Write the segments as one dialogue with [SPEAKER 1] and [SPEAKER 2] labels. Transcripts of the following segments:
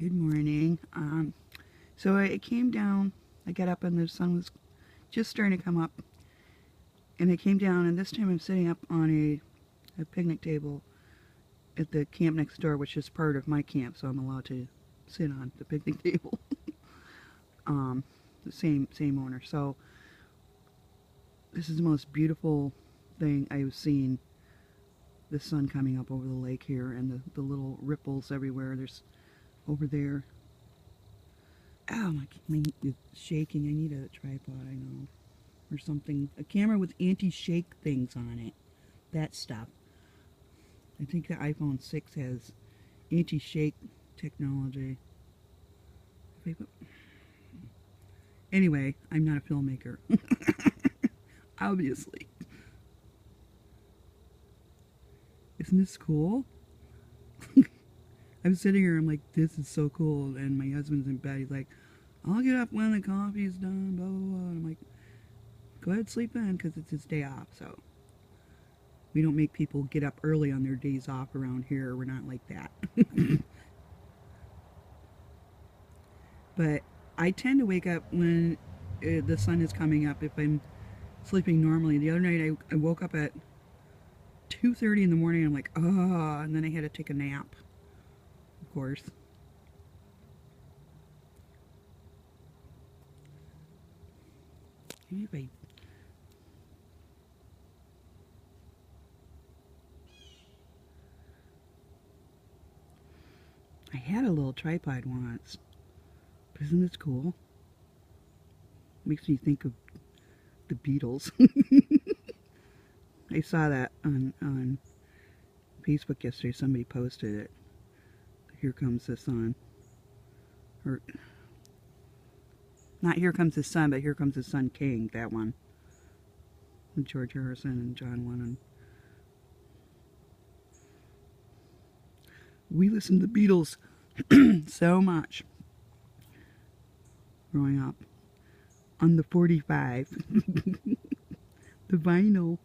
[SPEAKER 1] Good morning. So I came down, I got up and the sun was just starting to come up. And I came down, and this time I'm sitting up on a picnic table at the camp next door, which is part of my camp, so I'm allowed to sit on the picnic table. The same owner. So this is the most beautiful thing I've seen. The sun coming up over the lake here, and the little ripples everywhere. There's over there. Oh, my it's shaking. I need a tripod, I know. Or something. A camera with anti-shake things on it. That stuff. I think the iPhone 6 has anti-shake technology. Anyway, I'm not a filmmaker. Obviously. Isn't this cool? I'm sitting here, I'm like, this is so cool. And my husband's in bed. He's like, I'll get up when the coffee's done, blah, blah, blah. And I'm like, go ahead, sleep in, because it's his day off, so. We don't make people get up early on their days off around here. We're not like that. But I tend to wake up when the sun is coming up if I'm sleeping normally. The other night I woke up at 2:30 in the morning. I'm like, oh, and then I had to take a nap, of course. Maybe I had a little tripod once. But isn't this cool? Makes me think of the Beatles. I saw that on Facebook yesterday. Somebody posted it. Here Comes the Sun. Or, not Here Comes the Sun, but Here Comes the Sun King. That one. With George Harrison and John Lennon. We listened to the Beatles so much growing up on the 45. The vinyl.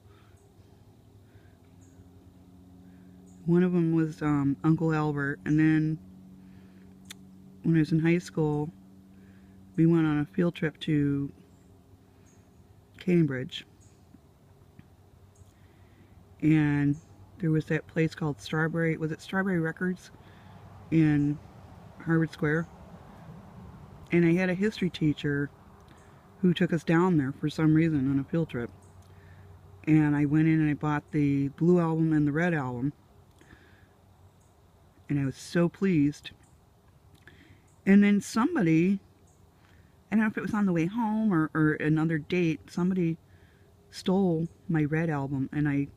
[SPEAKER 1] One of them was Uncle Albert, and then when I was in high school, we went on a field trip to Cambridge, and there was that place called Strawberry, was it Strawberry Records in Harvard Square? And I had a history teacher who took us down there for some reason on a field trip. And I went in and I bought the blue album and the red album. And I was so pleased. And then somebody, I don't know if it was on the way home or another date, somebody stole my red album, and I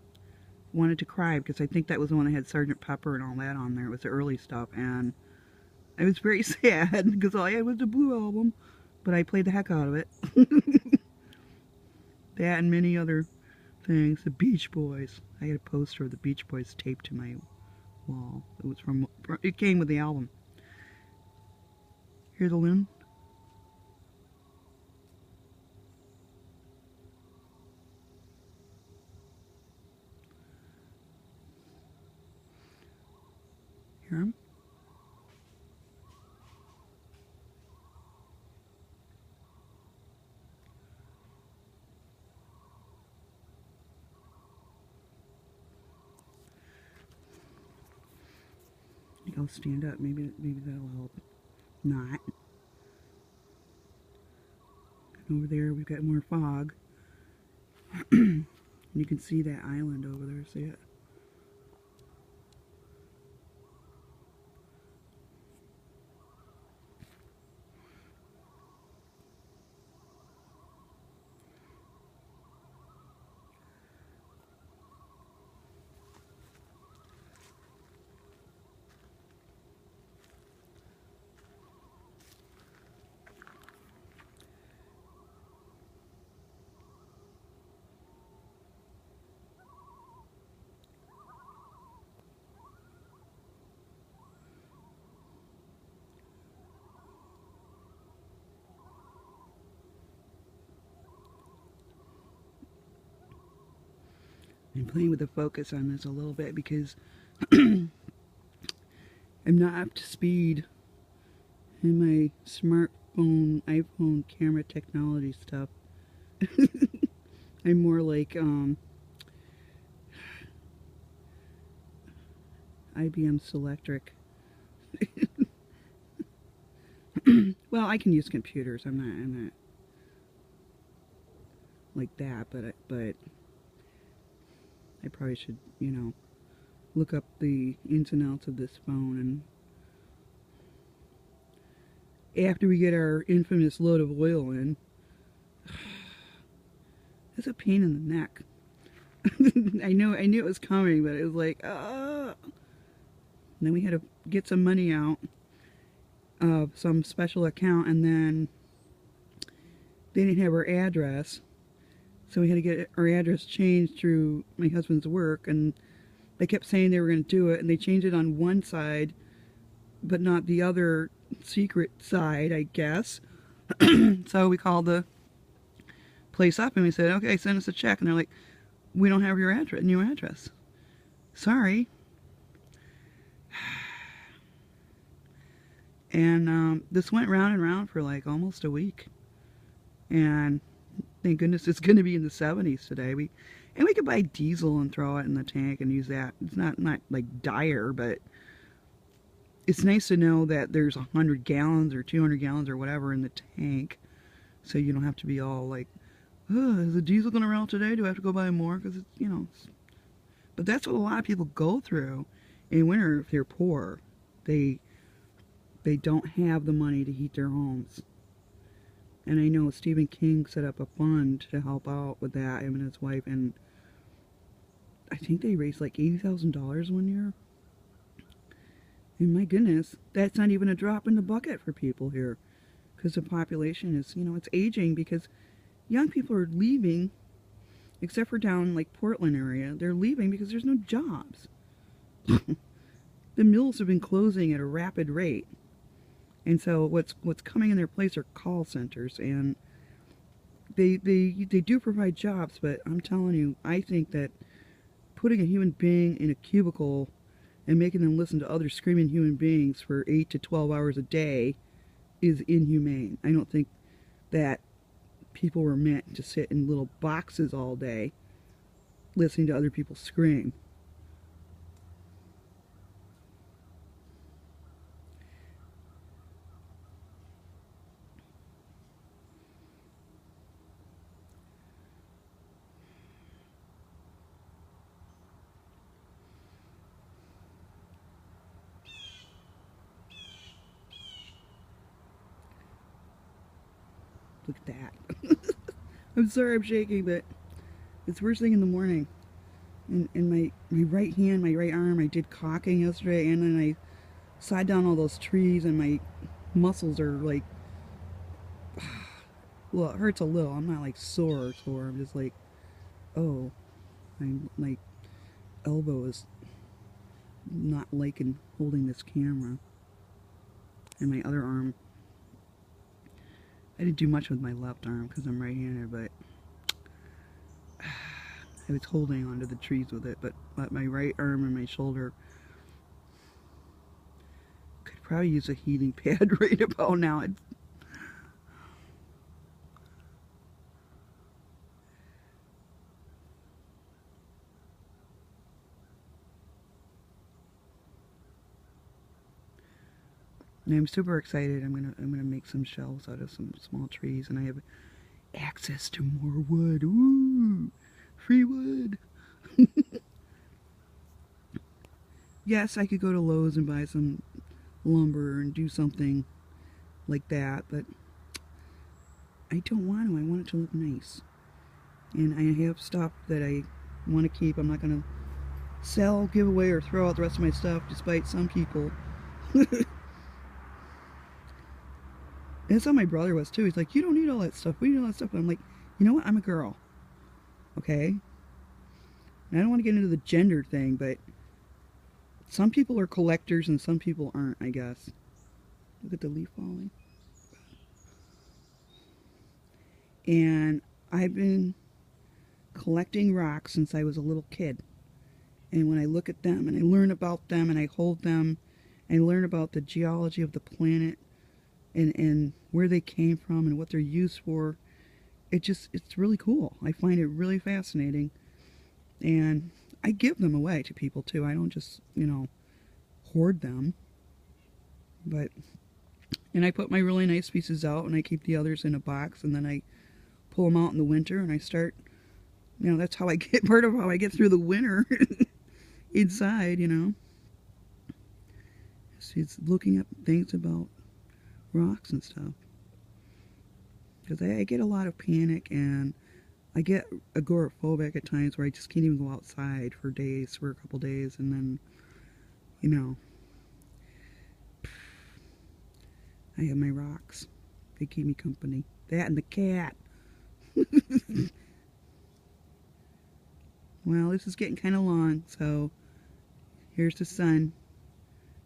[SPEAKER 1] wanted to cry because I think that was the one that had Sgt. Pepper and all that on there. It was the early stuff, and I was very sad because all I had was the blue album, but I played the heck out of it. That and many other things. The Beach Boys. I had a poster of the Beach Boys taped to my wall. It came with the album. Hear the loon? Hear him? I think I'll stand up. Maybe that'll help. Not. And over there we've got more fog. You can see that island over there. See it? I'm playing with the focus on this a little bit because I'm not up to speed and my smartphone, iPhone camera technology stuff. I'm more like IBM Selectric. Well, I can use computers. I'm not like that, but I probably should, you know, look up the ins and outs of this phone. And after we get our infamous load of oil in, it's a pain in the neck. I knew it was coming, but it was like, ah. And then we had to get some money out of some special account, and then they didn't have our address, so we had to get our address changed through my husband's work, and they kept saying they were going to do it, and they changed it on one side, but not the other secret side, I guess. So we called the place up and we said, okay, send us a check. And they're like, we don't have your address, new address. Sorry. And this went round and round for like almost a week. And thank goodness it's going to be in the 70s today. We could buy diesel and throw it in the tank and use that. It's not like dire, but it's nice to know that there's 100 gallons or 200 gallons or whatever in the tank, so you don't have to be all like, oh, is the diesel going to run out today? Do I have to go buy more? Because it's, you know. But that's what a lot of people go through in winter if they're poor. They don't have the money to heat their homes. And I know Stephen King set up a fund to help out with that, him and his wife, and I think they raised like $80,000 one year. And my goodness, that's not even a drop in the bucket for people here. Because the population is, you know, it's aging because young people are leaving, except for down like Portland area. They're leaving because there's no jobs. The mills have been closing at a rapid rate. And so what's coming in their place are call centers. And they do provide jobs, but I'm telling you, I think that putting a human being in a cubicle and making them listen to other screaming human beings for 8 to 12 hours a day is inhumane. I don't think that people were meant to sit in little boxes all day listening to other people scream. Look at that. I'm sorry I'm shaking, but it's first thing in the morning. In my right hand, my right arm, I did caulking yesterday, and then I sawed down all those trees, and my muscles are like, well, it hurts a little. I'm not like sore. I'm just like, oh, my elbow is not liking holding this camera. And my other arm, I didn't do much with my left arm because I'm right-handed, but I was holding onto the trees with it. But my right arm and my shoulder could probably use a heating pad right about now. And I'm super excited. I'm gonna make some shelves out of some small trees, and I have access to more wood. Ooh, free wood. Yes, I could go to Lowe's and buy some lumber and do something like that, but I don't want to. I want it to look nice. And I have stuff that I want to keep. I'm not gonna sell, give away, or throw out the rest of my stuff, despite some people. And that's how my brother was too. He's like, you don't need all that stuff. We need all that stuff. And I'm like, you know what? I'm a girl. Okay? And I don't want to get into the gender thing, but some people are collectors and some people aren't, I guess. Look at the leaf falling. And I've been collecting rocks since I was a little kid. And when I look at them and I learn about them and I hold them and learn about the geology of the planet, and where they came from and what they're used for. It's really cool. I find it really fascinating. And I give them away to people too. I don't just, hoard them. But, and I put my really nice pieces out and I keep the others in a box and then I pull them out in the winter and I start, that's how I get, part of how I get through the winter inside. So it's looking up things about rocks and stuff. Because I get a lot of panic and I get agoraphobic at times where I just can't even go outside for days, for a couple days, and then, I have my rocks. They keep me company. That and the cat. Well, this is getting kind of long, so here's the sun.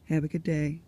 [SPEAKER 1] Have a good day.